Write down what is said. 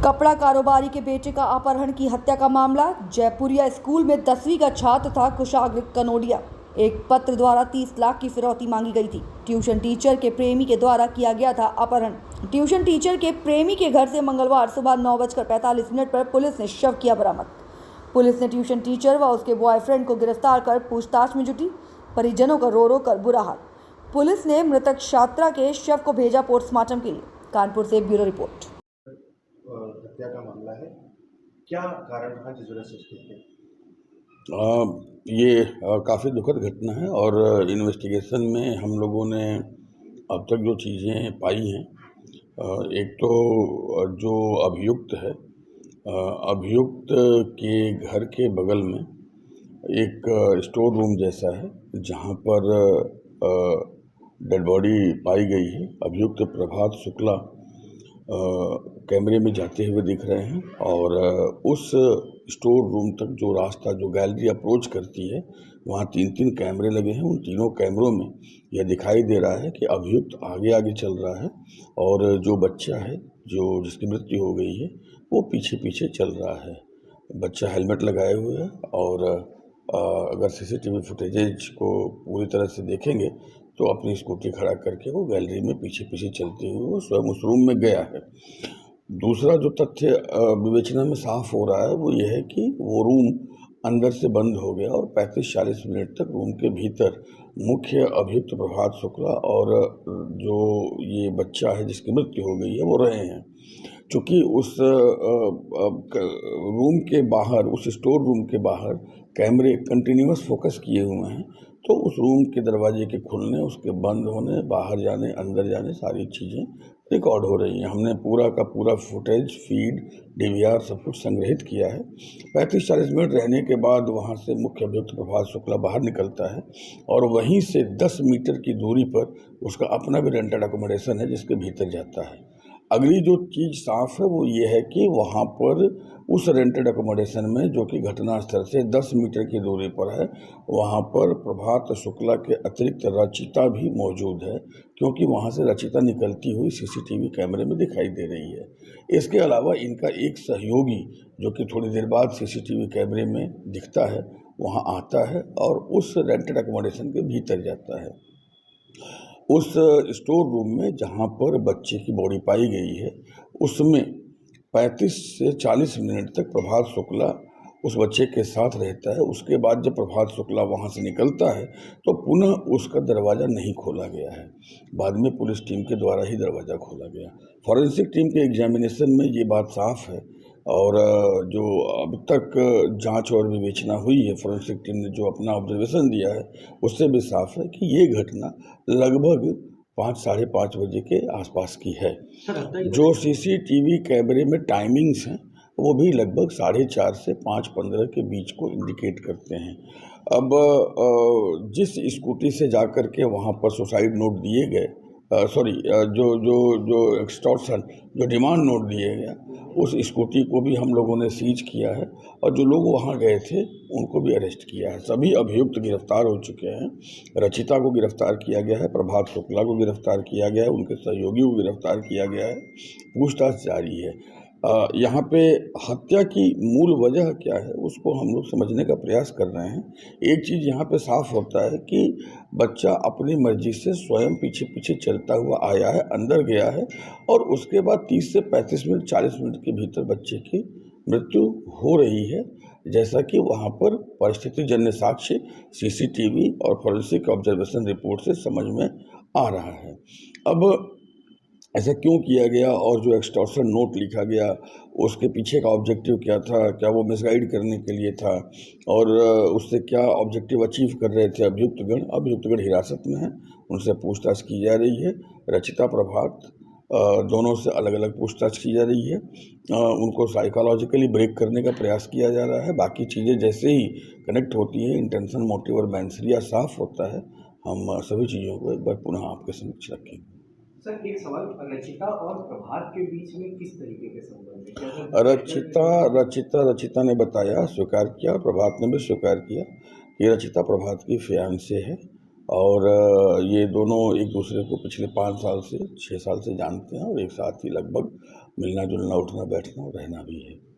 कपड़ा कारोबारी के बेटे का अपहरण की हत्या का मामला। जयपुरिया स्कूल में 10वीं का छात्र था कुशाग्र कनोडिया। एक पत्र द्वारा 30 लाख की फिरौती मांगी गई थी। ट्यूशन टीचर के प्रेमी के द्वारा किया गया था अपहरण। ट्यूशन टीचर के प्रेमी के घर से मंगलवार सुबह 9:45 पर पुलिस ने शव किया बरामद। पुलिस ने ट्यूशन टीचर व उसके बॉयफ्रेंड को गिरफ्तार कर पूछताछ में जुटी। परिजनों का रो रो कर बुरा हाल। पुलिस ने मृतक छात्रा के शव को भेजा पोस्टमार्टम के लिए। कानपुर से ब्यूरो रिपोर्ट। हत्या का मामला है, क्या कारण था जिस वजह से उसकी हत्या? ये काफ़ी दुखद घटना है और इन्वेस्टिगेशन में हम लोगों ने अब तक जो चीज़ें पाई हैं, एक तो जो अभियुक्त है, अभियुक्त के घर के बगल में एक स्टोर रूम जैसा है जहाँ पर डेड बॉडी पाई गई है। अभियुक्त प्रभात शुक्ला कैमरे में जाते हुए दिख रहे हैं और उस स्टोर रूम तक जो रास्ता, जो गैलरी अप्रोच करती है, वहाँ 3 कैमरे लगे हैं। उन तीनों कैमरों में यह दिखाई दे रहा है कि अभियुक्त आगे आगे चल रहा है और जो बच्चा है, जो जिसकी मृत्यु हो गई है, वो पीछे पीछे चल रहा है। बच्चा हेलमेट लगाए हुए है और अगर सीसीटीवी फुटेजेज को पूरी तरह से देखेंगे तो अपनी स्कूटी खड़ा करके वो गैलरी में पीछे पीछे चलते हुए वो स्वयं उस रूम में गया है। दूसरा जो तथ्य विवेचना में साफ हो रहा है वो ये है कि वो रूम अंदर से बंद हो गया और 35-40 मिनट तक रूम के भीतर मुख्य अभियुक्त प्रभात शुक्ला और जो ये बच्चा है जिसकी मृत्यु हो गई है वो रहे हैं। चूँकि उस रूम के बाहर, उस स्टोर रूम के बाहर कैमरे कंटिन्यूअस फोकस किए हुए हैं, तो उस रूम के दरवाजे के खुलने, उसके बंद होने, बाहर जाने, अंदर जाने, सारी चीज़ें रिकॉर्ड हो रही हैं। हमने पूरा का पूरा फुटेज, फीड, डीवीआर सब कुछ संग्रहित किया है। 35-40 मिनट रहने के बाद वहाँ से मुख्य अभियुक्त प्रभात शुक्ला बाहर निकलता है और वहीं से 10 मीटर की दूरी पर उसका अपना भी रेंटेड अकोमोडेशन है जिसके भीतर जाता है। अगली जो चीज़ साफ है वो ये है कि वहाँ पर उस रेंटेड अकोमोडेशन में, जो कि घटनास्थल से 10 मीटर की दूरी पर है, वहाँ पर प्रभात शुक्ला के अतिरिक्त रचिता भी मौजूद है, क्योंकि वहाँ से रचिता निकलती हुई सीसीटीवी कैमरे में दिखाई दे रही है। इसके अलावा इनका एक सहयोगी, जो कि थोड़ी देर बाद सीसीटीवी कैमरे में दिखता है, वहाँ आता है और उस रेंटेड अकोमोडेशन के भीतर जाता है। उस स्टोर रूम में जहाँ पर बच्चे की बॉडी पाई गई है, उसमें 35 से 40 मिनट तक प्रभात शुक्ला उस बच्चे के साथ रहता है। उसके बाद जब प्रभात शुक्ला वहाँ से निकलता है तो पुनः उसका दरवाज़ा नहीं खोला गया है। बाद में पुलिस टीम के द्वारा ही दरवाज़ा खोला गया। फॉरेंसिक टीम के एग्जामिनेशन में ये बात साफ है और जो अब तक जांच और विवेचना हुई है, फॉरेंसिक टीम ने जो अपना ऑब्जर्वेशन दिया है, उससे भी साफ है कि ये घटना लगभग 5-साढ़े 5 बजे के आसपास की है। जो सीसीटीवी कैमरे में टाइमिंग्स हैं वो भी लगभग 4:30 से 5:15 के बीच को इंडिकेट करते हैं। अब जिस स्कूटी से जाकर के वहाँ पर सुसाइड नोट दिए गए, जो एक्सटॉर्शन, जो डिमांड नोट दिए गया, उस स्कूटी को भी हम लोगों ने सीज किया है और जो लोग वहाँ गए थे उनको भी अरेस्ट किया है। सभी अभियुक्त गिरफ्तार हो चुके हैं। रचिता को गिरफ्तार किया गया है, प्रभात शुक्ला को गिरफ्तार किया गया है, उनके सहयोगी को गिरफ्तार किया गया है। पूछताछ जारी है। यहाँ पे हत्या की मूल वजह क्या है उसको हम लोग समझने का प्रयास कर रहे हैं। एक चीज़ यहाँ पे साफ होता है कि बच्चा अपनी मर्जी से स्वयं पीछे पीछे चलता हुआ आया है, अंदर गया है और उसके बाद 30 से 35 मिनट, 40 मिनट के भीतर बच्चे की मृत्यु हो रही है, जैसा कि वहाँ पर परिस्थिति जन्य साक्ष्य, सीसीटीवी और फॉरेंसिक ऑब्जर्वेशन रिपोर्ट से समझ में आ रहा है। अब ऐसा क्यों किया गया और जो एक्सटॉर्शन नोट लिखा गया उसके पीछे का ऑब्जेक्टिव क्या था? क्या वो मिसगाइड करने के लिए था और उससे क्या ऑब्जेक्टिव अचीव कर रहे थे अभियुक्तगण? अभियुक्तगण हिरासत में हैं, उनसे पूछताछ की जा रही है। रचिता, प्रभात दोनों से अलग अलग पूछताछ की जा रही है। उनको साइकोलॉजिकली ब्रेक करने का प्रयास किया जा रहा है। बाकी चीज़ें जैसे ही कनेक्ट होती हैं, इंटेंशन, मोटिव और मैंसरिया साफ होता है, हम सभी चीज़ों को एक बार पुनः आपके समक्ष रखेंगे। सर, एक सवाल, रचिता और प्रभात के बीच में किस तरीके के संबंध है? रचिता ने बताया, स्वीकार किया, प्रभात ने भी स्वीकार किया कि रचिता प्रभात की फियांसे है और ये दोनों एक दूसरे को पिछले 5 साल से 6 साल से जानते हैं और एक साथ ही लगभग मिलना जुलना उठना बैठना रहना भी है।